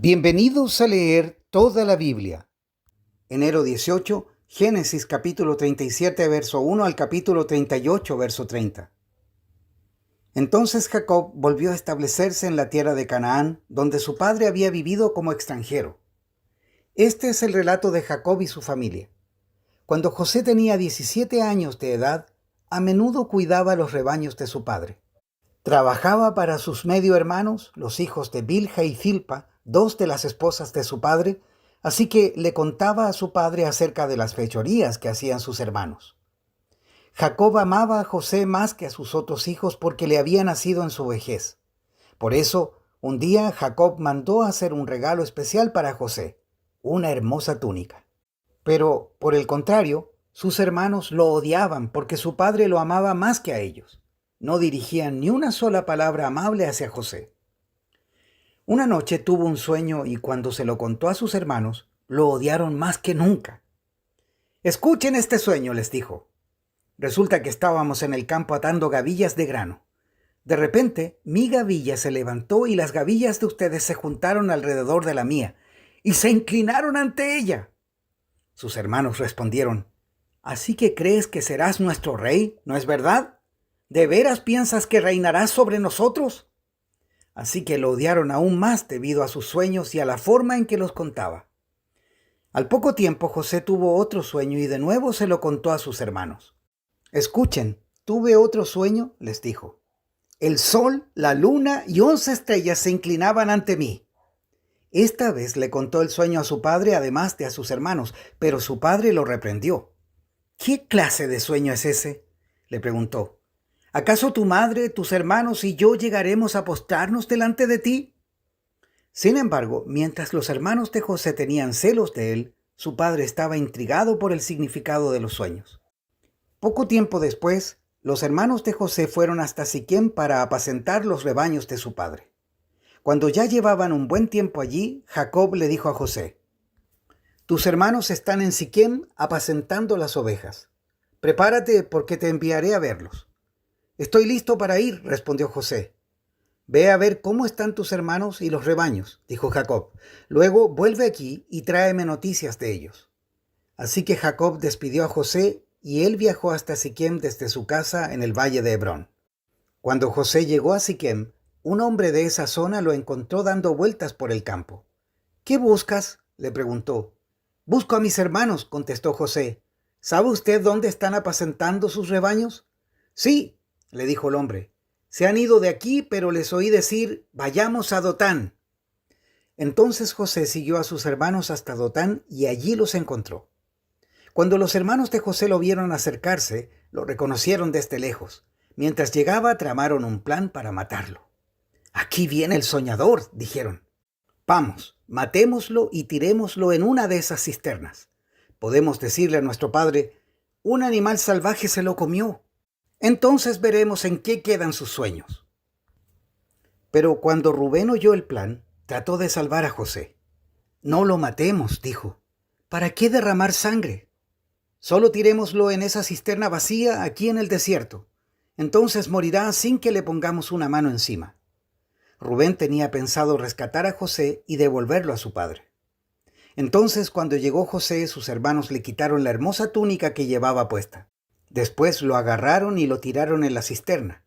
Bienvenidos a leer toda la Biblia. Enero 18, Génesis capítulo 37, verso 1 al capítulo 38, verso 30. Entonces Jacob volvió a establecerse en la tierra de Canaán, donde su padre había vivido como extranjero. Este es el relato de Jacob y su familia. Cuando José tenía 17 años de edad, a menudo cuidaba los rebaños de su padre. Trabajaba para sus medio hermanos, los hijos de Bilha y Zilpa, dos de las esposas de su padre, así que le contaba a su padre acerca de las fechorías que hacían sus hermanos. Jacob amaba a José más que a sus otros hijos porque le había nacido en su vejez. Por eso, un día Jacob mandó hacer un regalo especial para José, una hermosa túnica. Pero, por el contrario, sus hermanos lo odiaban porque su padre lo amaba más que a ellos. No dirigían ni una sola palabra amable hacia José. Una noche tuvo un sueño y cuando se lo contó a sus hermanos, lo odiaron más que nunca. «Escuchen este sueño», les dijo. «Resulta que estábamos en el campo atando gavillas de grano. De repente, mi gavilla se levantó y las gavillas de ustedes se juntaron alrededor de la mía y se inclinaron ante ella». Sus hermanos respondieron: «¿Así que crees que serás nuestro rey, no es verdad? ¿De veras piensas que reinarás sobre nosotros?». Así que lo odiaron aún más debido a sus sueños y a la forma en que los contaba. Al poco tiempo José tuvo otro sueño y de nuevo se lo contó a sus hermanos. «Escuchen, tuve otro sueño», les dijo. «El sol, la luna y 11 estrellas se inclinaban ante mí». Esta vez le contó el sueño a su padre además de a sus hermanos, pero su padre lo reprendió. «¿Qué clase de sueño es ese?», le preguntó. «¿Acaso tu madre, tus hermanos y yo llegaremos a postrarnos delante de ti?». Sin embargo, mientras los hermanos de José tenían celos de él, su padre estaba intrigado por el significado de los sueños. Poco tiempo después, los hermanos de José fueron hasta Siquem para apacentar los rebaños de su padre. Cuando ya llevaban un buen tiempo allí, Jacob le dijo a José: «Tus hermanos están en Siquem apacentando las ovejas. Prepárate porque te enviaré a verlos». «Estoy listo para ir», respondió José. «Ve a ver cómo están tus hermanos y los rebaños», dijo Jacob. «Luego vuelve aquí y tráeme noticias de ellos». Así que Jacob despidió a José y él viajó hasta Siquem desde su casa en el valle de Hebrón. Cuando José llegó a Siquem, un hombre de esa zona lo encontró dando vueltas por el campo. «¿Qué buscas?», le preguntó. «Busco a mis hermanos», contestó José. «¿Sabe usted dónde están apacentando sus rebaños?». «Sí», le dijo el hombre. «Se han ido de aquí, pero les oí decir, vayamos a Dotán». Entonces José siguió a sus hermanos hasta Dotán y allí los encontró. Cuando los hermanos de José lo vieron acercarse, lo reconocieron desde lejos. Mientras llegaba, tramaron un plan para matarlo. «Aquí viene el soñador», dijeron. «Vamos, matémoslo y tirémoslo en una de esas cisternas. Podemos decirle a nuestro padre, un animal salvaje se lo comió. Entonces veremos en qué quedan sus sueños». Pero cuando Rubén oyó el plan, trató de salvar a José. «No lo matemos», dijo. «¿Para qué derramar sangre? Solo tirémoslo en esa cisterna vacía aquí en el desierto. Entonces morirá sin que le pongamos una mano encima». Rubén tenía pensado rescatar a José y devolverlo a su padre. Entonces, cuando llegó José, sus hermanos le quitaron la hermosa túnica que llevaba puesta. Después lo agarraron y lo tiraron en la cisterna.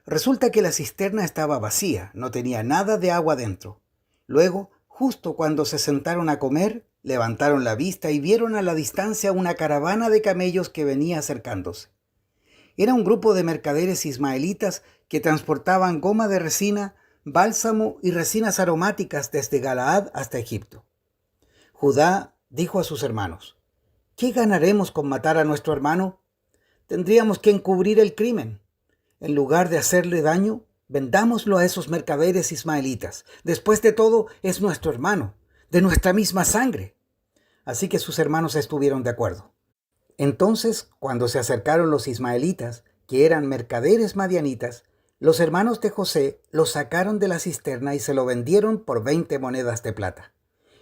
Resulta que la cisterna estaba vacía, no tenía nada de agua dentro. Luego, justo cuando se sentaron a comer, levantaron la vista y vieron a la distancia una caravana de camellos que venía acercándose. Era un grupo de mercaderes ismaelitas que transportaban goma de resina, bálsamo y resinas aromáticas desde Galaad hasta Egipto. Judá dijo a sus hermanos: «¿Qué ganaremos con matar a nuestro hermano? Tendríamos que encubrir el crimen. En lugar de hacerle daño, vendámoslo a esos mercaderes ismaelitas. Después de todo, es nuestro hermano, de nuestra misma sangre». Así que sus hermanos estuvieron de acuerdo. Entonces, cuando se acercaron los ismaelitas, que eran mercaderes madianitas, los hermanos de José lo sacaron de la cisterna y se lo vendieron por 20 monedas de plata.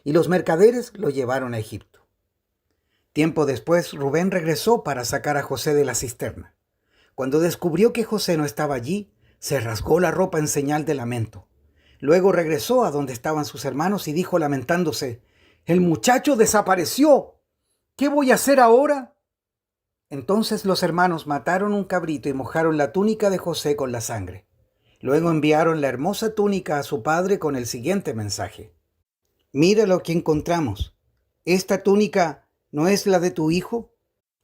Y los mercaderes lo llevaron a Egipto. Tiempo después, Rubén regresó para sacar a José de la cisterna. Cuando descubrió que José no estaba allí, se rasgó la ropa en señal de lamento. Luego regresó a donde estaban sus hermanos y dijo lamentándose: «El muchacho desapareció. ¿Qué voy a hacer ahora?». Entonces los hermanos mataron un cabrito y mojaron la túnica de José con la sangre. Luego enviaron la hermosa túnica a su padre con el siguiente mensaje: «Mira lo que encontramos. ¿Esta túnica no es la de tu hijo?».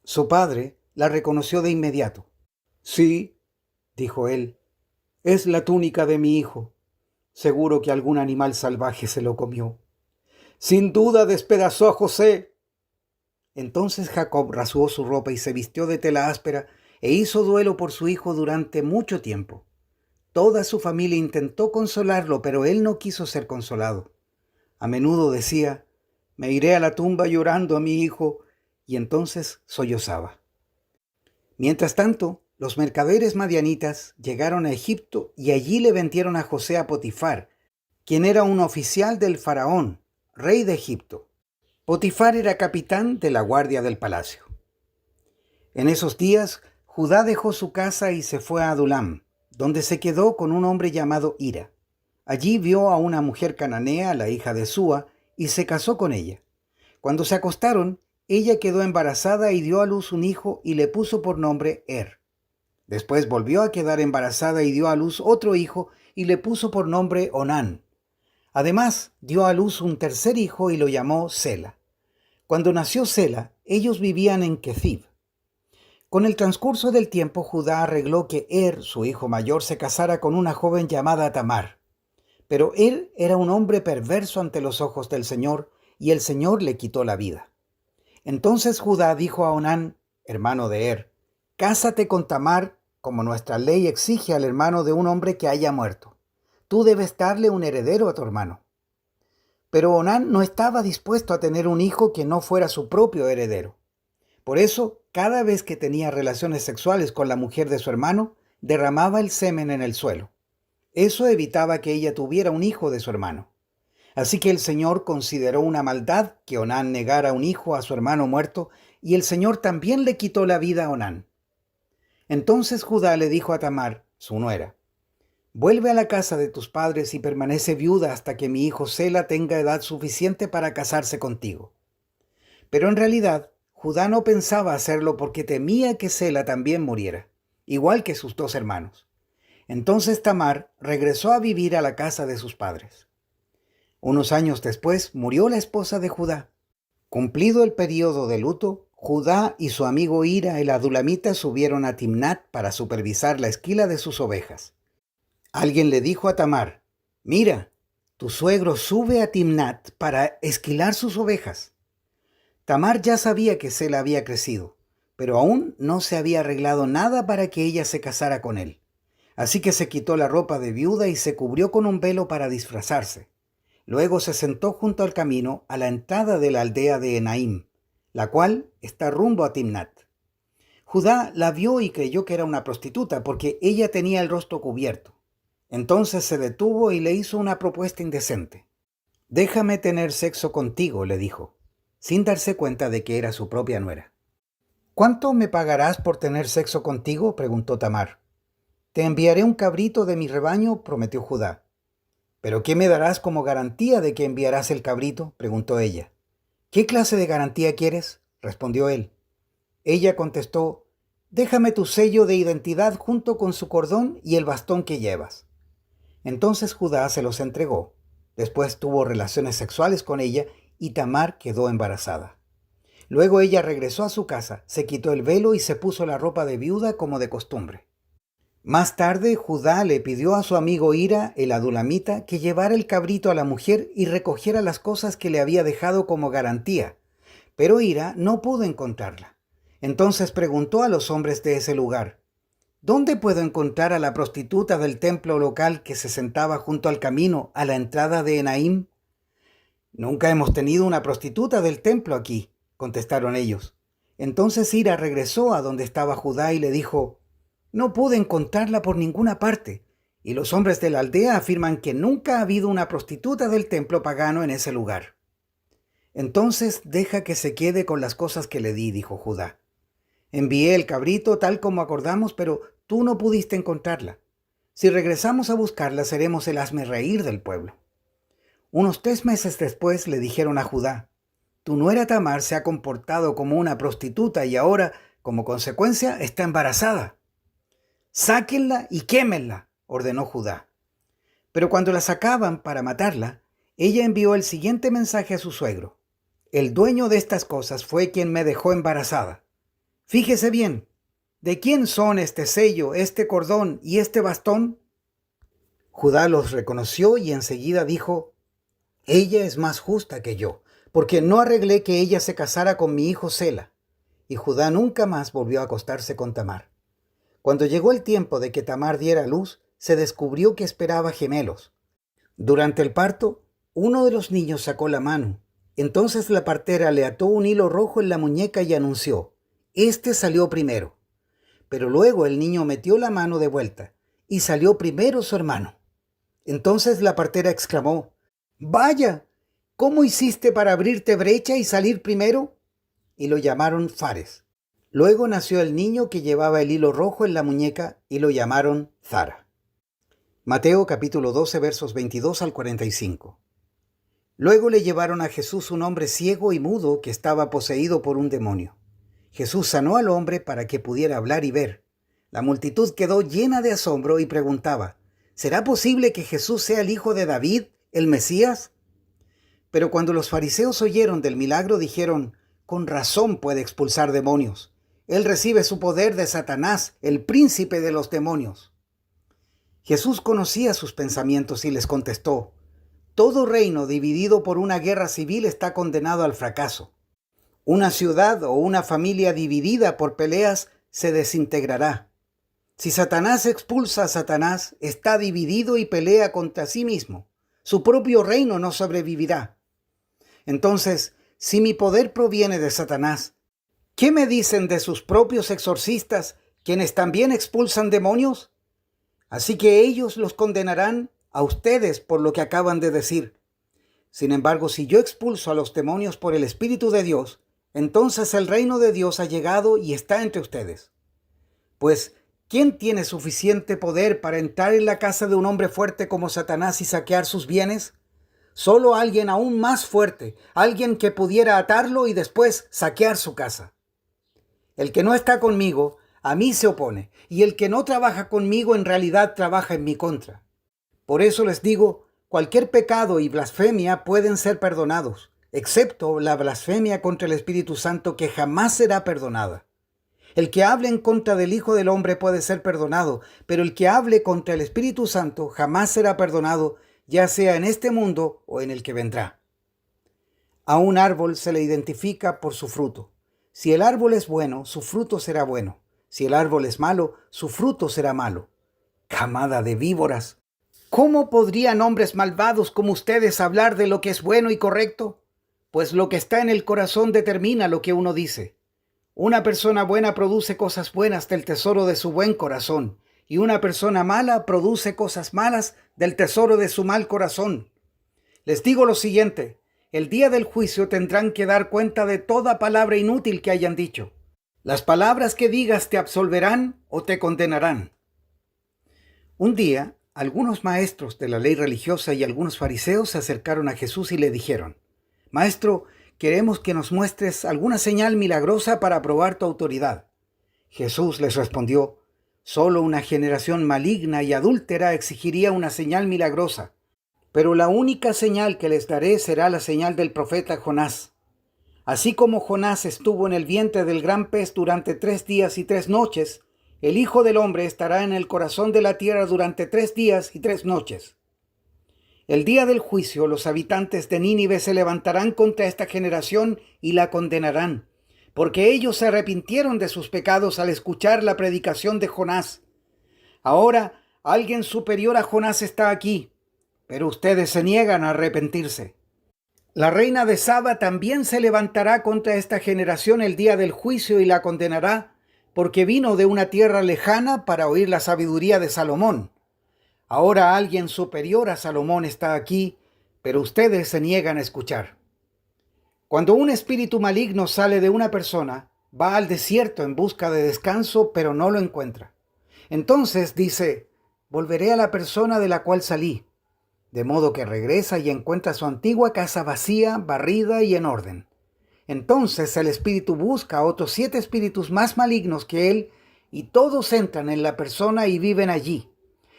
Su padre la reconoció de inmediato. «Sí», dijo él, «es la túnica de mi hijo. Seguro que algún animal salvaje se lo comió. Sin duda despedazó a José». Entonces Jacob rasgó su ropa y se vistió de tela áspera e hizo duelo por su hijo durante mucho tiempo. Toda su familia intentó consolarlo, pero él no quiso ser consolado. A menudo decía: «Me iré a la tumba llorando a mi hijo», y entonces sollozaba. Mientras tanto, los mercaderes madianitas llegaron a Egipto y allí le vendieron a José a Potifar, quien era un oficial del faraón, rey de Egipto. Potifar era capitán de la guardia del palacio. En esos días, Judá dejó su casa y se fue a Adulam, donde se quedó con un hombre llamado Hira. Allí vio a una mujer cananea, la hija de Súa, y se casó con ella. Cuando se acostaron, ella quedó embarazada y dio a luz un hijo y le puso por nombre Después volvió a quedar embarazada y dio a luz otro hijo y le puso por nombre Onán. Además, dio a luz un tercer hijo y lo llamó Sela. Cuando nació Sela, ellos vivían en Quethib. Con el transcurso del tiempo, Judá arregló que su hijo mayor, se casara con una joven llamada Tamar. Pero era un hombre perverso ante los ojos del Señor, y el Señor le quitó la vida. Entonces Judá dijo a Onán, hermano de «Cásate con Tamar, como nuestra ley exige al hermano de un hombre que haya muerto. Tú debes darle un heredero a tu hermano». Pero Onán no estaba dispuesto a tener un hijo que no fuera su propio heredero. Por eso, cada vez que tenía relaciones sexuales con la mujer de su hermano, derramaba el semen en el suelo. Eso evitaba que ella tuviera un hijo de su hermano. Así que el Señor consideró una maldad que Onán negara un hijo a su hermano muerto, y el Señor también le quitó la vida a Onán. Entonces Judá le dijo a Tamar, su nuera: «Vuelve a la casa de tus padres y permanece viuda hasta que mi hijo Sela tenga edad suficiente para casarse contigo». Pero en realidad, Judá no pensaba hacerlo porque temía que Sela también muriera, igual que sus dos hermanos. Entonces Tamar regresó a vivir a la casa de sus padres. Unos años después murió la esposa de Judá. Cumplido el período de luto, Judá y su amigo Hira el adulamita subieron a Timnat para supervisar la esquila de sus ovejas. Alguien le dijo a Tamar: «Mira, tu suegro sube a Timnat para esquilar sus ovejas». Tamar ya sabía que Sela había crecido, pero aún no se había arreglado nada para que ella se casara con él. Así que se quitó la ropa de viuda y se cubrió con un velo para disfrazarse. Luego se sentó junto al camino a la entrada de la aldea de Enaim, la cual está rumbo a Timnat. Judá la vio y creyó que era una prostituta porque ella tenía el rostro cubierto. Entonces se detuvo y le hizo una propuesta indecente. «Déjame tener sexo contigo», le dijo, sin darse cuenta de que era su propia nuera. «¿Cuánto me pagarás por tener sexo contigo?», preguntó Tamar. «Te enviaré un cabrito de mi rebaño», prometió Judá. «¿Pero qué me darás como garantía de que enviarás el cabrito?», preguntó ella. «¿Qué clase de garantía quieres?», respondió él. Ella contestó: «Déjame tu sello de identidad junto con su cordón y el bastón que llevas». Entonces Judá se los entregó. Después tuvo relaciones sexuales con ella y Tamar quedó embarazada. Luego ella regresó a su casa, se quitó el velo y se puso la ropa de viuda como de costumbre. Más tarde, Judá le pidió a su amigo Hira, el adulamita, que llevara el cabrito a la mujer y recogiera las cosas que le había dejado como garantía. Pero Hira no pudo encontrarla. Entonces preguntó a los hombres de ese lugar: «¿Dónde puedo encontrar a la prostituta del templo local que se sentaba junto al camino a la entrada de Enaim?» «Nunca hemos tenido una prostituta del templo aquí», contestaron ellos. Entonces Hira regresó a donde estaba Judá y le dijo: «No pude encontrarla por ninguna parte, y los hombres de la aldea afirman que nunca ha habido una prostituta del templo pagano en ese lugar». «Entonces deja que se quede con las cosas que le di», dijo Judá. «Envié el cabrito tal como acordamos, pero tú no pudiste encontrarla. Si regresamos a buscarla, seremos el hazmerreír del pueblo. Unos 3 meses después le dijeron a Judá: tu nuera Tamar se ha comportado como una prostituta y ahora, como consecuencia, está embarazada. Sáquenla y quémenla, ordenó Judá. Pero cuando la sacaban para matarla, ella envió el siguiente mensaje a su suegro: el dueño de estas cosas fue quien me dejó embarazada. Fíjese bien, ¿de quién son este sello, este cordón y este bastón? Judá los reconoció y enseguida dijo: ella es más justa que yo, porque no arreglé que ella se casara con mi hijo Sela. Y Judá nunca más volvió a acostarse con Tamar. Cuando llegó el tiempo de que Tamar diera a luz, se descubrió que esperaba gemelos. Durante el parto, uno de los niños sacó la mano. Entonces la partera le ató un hilo rojo en la muñeca y anunció: este salió primero. Pero luego el niño metió la mano de vuelta y salió primero su hermano. Entonces la partera exclamó: ¡vaya! ¿Cómo hiciste para abrirte brecha y salir primero? Y lo llamaron Fares. Luego nació el niño que llevaba el hilo rojo en la muñeca y lo llamaron Zara. Mateo capítulo 12 versos 22 al 45. Luego le llevaron a Jesús un hombre ciego y mudo que estaba poseído por un demonio. Jesús sanó al hombre para que pudiera hablar y ver. La multitud quedó llena de asombro y preguntaba: ¿será posible que Jesús sea el hijo de David, el Mesías? Pero cuando los fariseos oyeron del milagro, dijeron: con razón puede expulsar demonios. Él recibe su poder de Satanás, el príncipe de los demonios. Jesús conocía sus pensamientos y les contestó: todo reino dividido por una guerra civil está condenado al fracaso. Una ciudad o una familia dividida por peleas se desintegrará. Si Satanás expulsa a Satanás, está dividido y pelea contra sí mismo. Su propio reino no sobrevivirá. Entonces, si mi poder proviene de Satanás, ¿qué me dicen de sus propios exorcistas, quienes también expulsan demonios? Así que ellos los condenarán a ustedes por lo que acaban de decir. Sin embargo, si yo expulso a los demonios por el Espíritu de Dios, entonces el reino de Dios ha llegado y está entre ustedes. Pues, ¿quién tiene suficiente poder para entrar en la casa de un hombre fuerte como Satanás y saquear sus bienes? Solo alguien aún más fuerte, alguien que pudiera atarlo y después saquear su casa. El que no está conmigo, a mí se opone, y el que no trabaja conmigo en realidad trabaja en mi contra. Por eso les digo, cualquier pecado y blasfemia pueden ser perdonados, excepto la blasfemia contra el Espíritu Santo, que jamás será perdonada. El que hable en contra del Hijo del Hombre puede ser perdonado, pero el que hable contra el Espíritu Santo jamás será perdonado, ya sea en este mundo o en el que vendrá. A un árbol se le identifica por su fruto. Si el árbol es bueno, su fruto será bueno. Si el árbol es malo, su fruto será malo. Camada de víboras, ¿cómo podrían hombres malvados como ustedes hablar de lo que es bueno y correcto? Pues lo que está en el corazón determina lo que uno dice. Una persona buena produce cosas buenas del tesoro de su buen corazón, y una persona mala produce cosas malas del tesoro de su mal corazón. Les digo lo siguiente: el día del juicio tendrán que dar cuenta de toda palabra inútil que hayan dicho. Las palabras que digas te absolverán o te condenarán. Un día, algunos maestros de la ley religiosa y algunos fariseos se acercaron a Jesús y le dijeron: Maestro, queremos que nos muestres alguna señal milagrosa para probar tu autoridad. Jesús les respondió: solo una generación maligna y adúltera exigiría una señal milagrosa, pero la única señal que les daré será la señal del profeta Jonás. Así como Jonás estuvo en el vientre del gran pez durante 3 días y 3 noches, el Hijo del Hombre estará en el corazón de la tierra durante 3 días y 3 noches. El día del juicio, los habitantes de Nínive se levantarán contra esta generación y la condenarán, porque ellos se arrepintieron de sus pecados al escuchar la predicación de Jonás. Ahora, alguien superior a Jonás está aquí, pero ustedes se niegan a arrepentirse. La reina de Saba también se levantará contra esta generación el día del juicio y la condenará, porque vino de una tierra lejana para oír la sabiduría de Salomón. Ahora alguien superior a Salomón está aquí, pero ustedes se niegan a escuchar. Cuando un espíritu maligno sale de una persona, va al desierto en busca de descanso, pero no lo encuentra. Entonces dice: volveré a la persona de la cual salí, de modo que regresa y encuentra su antigua casa vacía, barrida y en orden. Entonces el espíritu busca a otros 7 espíritus más malignos que él, y todos entran en la persona y viven allí.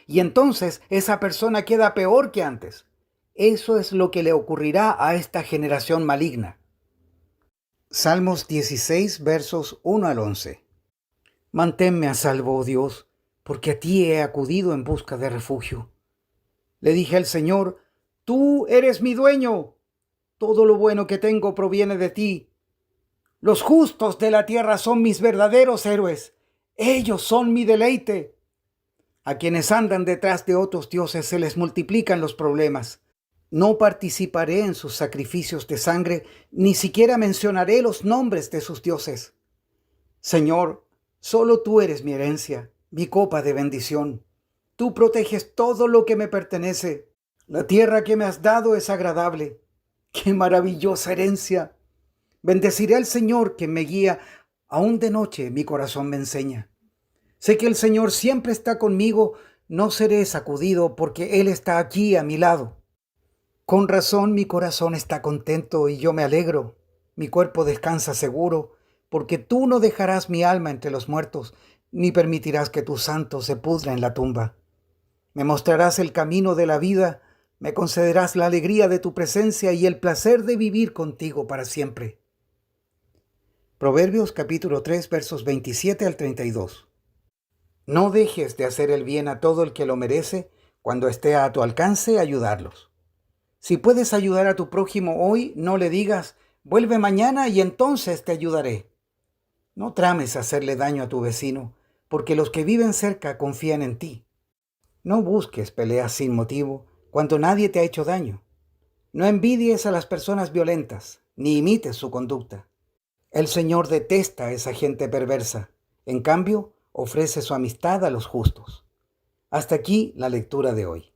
Y entonces esa persona queda peor que antes. Eso es lo que le ocurrirá a esta generación maligna. Salmos 16, versos 1 al 11. Manténme a salvo, oh Dios, porque a ti he acudido en busca de refugio. Le dije al Señor, tú eres mi dueño. Todo lo bueno que tengo proviene de ti. Los justos de la tierra son mis verdaderos héroes. Ellos son mi deleite. A quienes andan detrás de otros dioses se les multiplican los problemas. No participaré en sus sacrificios de sangre, ni siquiera mencionaré los nombres de sus dioses. Señor, solo tú eres mi herencia, mi copa de bendición. Tú proteges todo lo que me pertenece. La tierra que me has dado es agradable. ¡Qué maravillosa herencia! Bendeciré al Señor que me guía. Aún de noche mi corazón me enseña. Sé que el Señor siempre está conmigo. No seré sacudido porque Él está aquí a mi lado. Con razón mi corazón está contento y yo me alegro. Mi cuerpo descansa seguro, porque tú no dejarás mi alma entre los muertos, ni permitirás que tu santo se pudra en la tumba. Me mostrarás el camino de la vida, me concederás la alegría de tu presencia y el placer de vivir contigo para siempre. Proverbios capítulo 3, versos 27 al 32. No dejes de hacer el bien a todo el que lo merece, cuando esté a tu alcance ayudarlos. Si puedes ayudar a tu prójimo hoy, no le digas, vuelve mañana y entonces te ayudaré. No trames hacerle daño a tu vecino, porque los que viven cerca confían en ti. No busques peleas sin motivo, cuando nadie te ha hecho daño. No envidies a las personas violentas, ni imites su conducta. El Señor detesta a esa gente perversa. En cambio, ofrece su amistad a los justos. Hasta aquí la lectura de hoy.